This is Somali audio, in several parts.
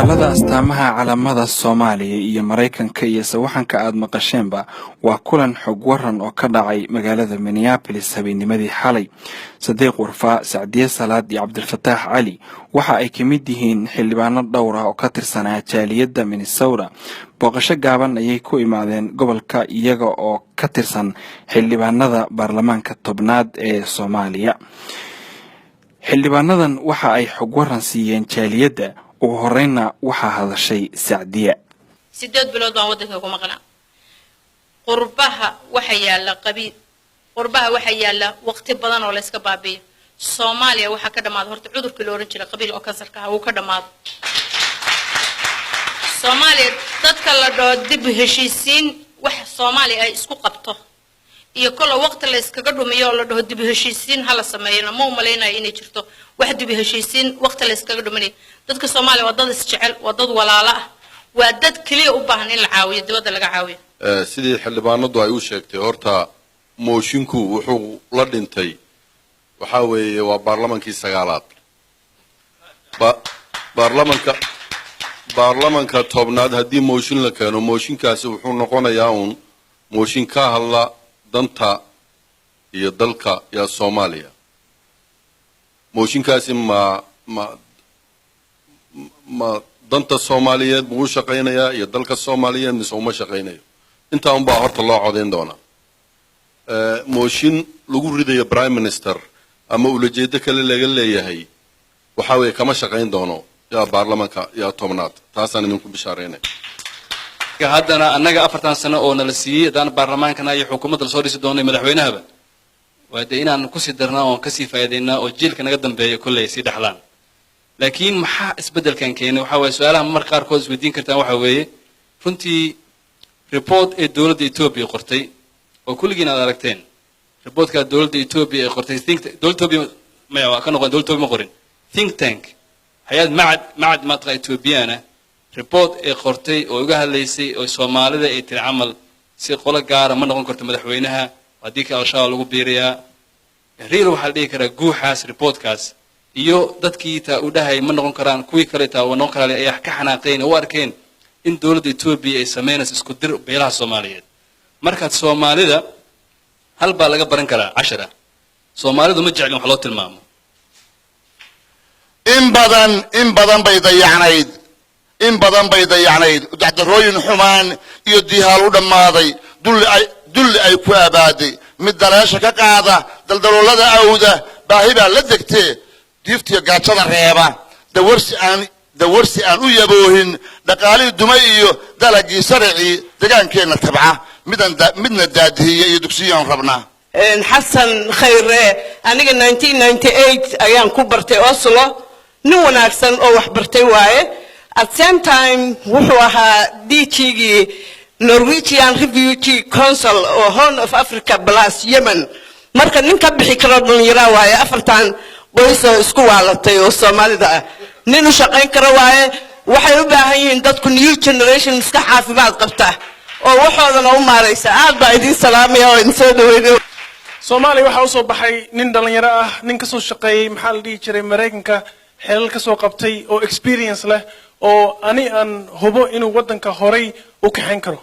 Dagaalada astaamaha calamada Soomaaliya iyo Mareykanka iyo sawaxanka aad maqasheenba waa kulan xog waran oo ka dhacay magaalada Minneapolis habeennimadii xalay. Sadiiq Warfaa, Sacdiye Salaad iyo Cabdilfataax Cali waxa ay ka mid yihiin xildhibaano dhowr ah oo ka tirsanaa jaaliyadda Minnesota. Booqasho gaaban ayay ku imaadeen gobolka iyaga oo ka tirsan xildhibaanada baarlamaanka tobnaad ee Soomaaliya. Xildhibaanadan waxa ay xog waran siiyeen jaaliyadda ugu horeyna waxaa hadashay Sacdiye. 8 bilood baan wadanka ku maqnaa. qurbaha waxa yaala qabiil, qurbaha waxa yaala waqti badan oo la iska baabiyo. Soomaaliya waxa ka dhamaad horta cudurkii la oran jiray qabiil oo kansarka ah uu ka dhamaad. Soomaaliya dadka la dhoo dib u heshiisiin wax Soomaaliya ay isku qabto iyo kala waqti la iskaga dhumiyo la dhoo dib u heshiisiin hala sameeyna ma u maleynaa inay jirto wax dib u heshiisiin waqti la iskaga dhuminay. dadka Soomaaliya waa dad isjecel, waa dad walaalo ah, waa dad kaliya u baahan in la caawiyo, dibadda laga caawiyo. sidii xildhibaanadu ay u sheegtay horta moshinku wuxuu la dhintay waxa weeye waa baarlamaankii sagaalaad baarlamaanka tobnaad haddii mooshin la keeno mooshinkaasi wuxuu noqonayaa uun mooshin ka hadla danta iyo dalka iyo Soomaaliya. mooshinkaasi ma danta Soomaaliyeed buu shaqeynayaa iyo dalka Soomaaliyeed mise uma shaqeynayo. inta un baa horta loo codeyn doona. mooshin lagu ridayo prime minister ama ulajeedo kale laga leeyahay waxa weeye kama shaqeyn doono ya baarlamaanka ya tobnaad. taasaan idinku bishaareynay. haddana annaga 4 sano oo nala siiyay daan baarlamaankana iyo xukuumadda soo dhisi doonay madaxweynahaba waa inaan ku sii darnaa oo ka sii faa'iideynaa oo jiilka naga dambeeya kulay si dhaxlaan. laakiin maxaa isbedelkan keenay waxa weeye su'aalaha mar qaar kood isweydiin kartaan waxa weeye runtii report ee dawladda Ethiopia qortay oo kulligiina aad aragteen. reportka dawladda Ethiopia ee qortay dawladda Ethiopia ma ka noqon dawladda Ethiopia ma qorin think tank hay'ad macad maqra Ethiopiana report ee qortay oo uga hadlaysay oo Soomaalida ay tir camal si qolo gaar ah ma noqon karto madaxweynaha hadii ka al-shabaab lagu biiriyaa. reer waxa la dhihi karaa guuxaas reportkaas iyo dadkii taa u dhahay ma noqon karaan kuwii kale taa oo noqon karaan ay ka xanaaqeen oo arkeen in dawladda Ethiopia ay sameynayso isku dir beelaha Soomaaliyeed. marka Soomaalida hal baa laga baran karaa 10. Soomaalidu ma jeclin wax loo tilmaamo. in badan bay dayacnayd dacdarooyin xumaan iyo dihaal u dhamaaday dulli ay ku abaaday mid daleesha ka qaada daldaloolada awda baahi baa la degtee diiftiyo gaajada reeba dawarsi aan u yaboohin dhaqaalii dumay iyo dalagii sarci deegaankeenna tabca midna daadihiya iyo dugsiyaan rabnaa. xasan khayre aniga 1998 ayaan ku bartay Oslo, nin wanaagsan oo wax bartay waaye. at same time wuxuu ahaa DG-gii Norwegian Refugee Council oo Horn of Africa plus Yemen. marka nin ka bixi karo dhalinyaro waaye 4 qoys oo isku waalatay oo Soomaalida ah. nin u shaqeyn karo waaye. waxay u baahan yihiin dadku new generation iska caafimaad qabta oo waxoodana u maareysa. aad baa idin salaamaya oo idin soo dhaweeyo. Soomaaliya waxa uu soo baxay nin dhalinyaro ah, nin ka soo shaqeeyay maxaa la dhihi jiray Mareykanka, xeelal ka soo qabtay oo experience leh oo aan hubo inuu wadanka horay u kaxeyn karo.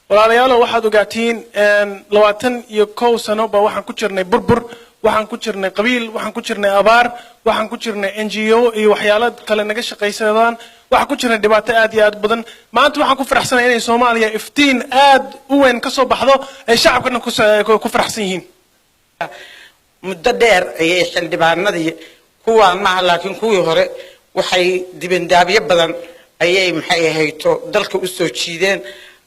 walaalayaal waxaad ogaatiin 21 sano ba waxaan ku jirnay burbur, waxaan ku jirnay qabiil, waxaan ku jirnay abaar, waxaan ku jirnay NGO iyo waxyaalo kale naga shaqaysadaan, waxaan ku jirnay dhibaato aad iyo aad badan. maanta waxaan ku faraxsanahay inay Soomaaliya iftiin aad u weyn ka soo baxdo ay shacabkana ku faraxsan yihiin. muddo dheer ayay xildhibaanadii kuwa ma laakiin kuwii hore waxay dibandaabiye badan ayay maxay ahayto dalka u soo jiideen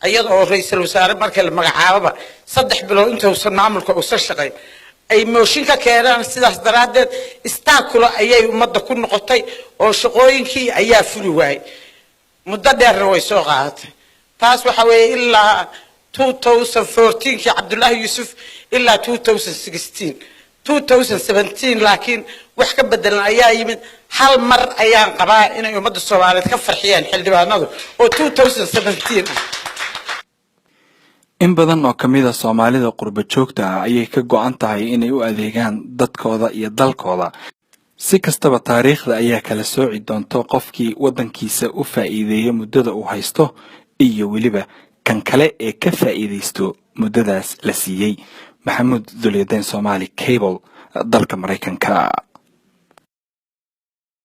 ayadoo ra'iisul wasaare markii la magacaababa 3 bilood intuusan maamulka u soo shaqeyn ay mooshin ka keenaan. sidaas daraadeed istaakula ayay ummadda ku noqotay oo shaqooyinkii ayaa fuli waayay. muddo dheerna way soo qaadatay. taas waxa weeye ilaa 2014 Cabdullaahi Yuusuf ilaa 2017 laakiin wax ka bedelan ayaa yimid. hal mar ayaan qabaa inay ummadda Soomaaliyeed ka farxiyaan xildhibaanadu oo 2017 in badan oo kamid ah Soomaalida qurba joogta ah ayay ka go'an tahay inay u adeegaan dadkooda iyo dalkooda. si kastaba taariikhda ayaa kala sooci doonto qofkii waddankiisa u faa'iideeyo muddada uu haysto iyo weliba kan kale ee ka faa'iidaysto muddadaas la siiyey. maxamuud dulyadeen, Somali Cable, dalka Mareykanka.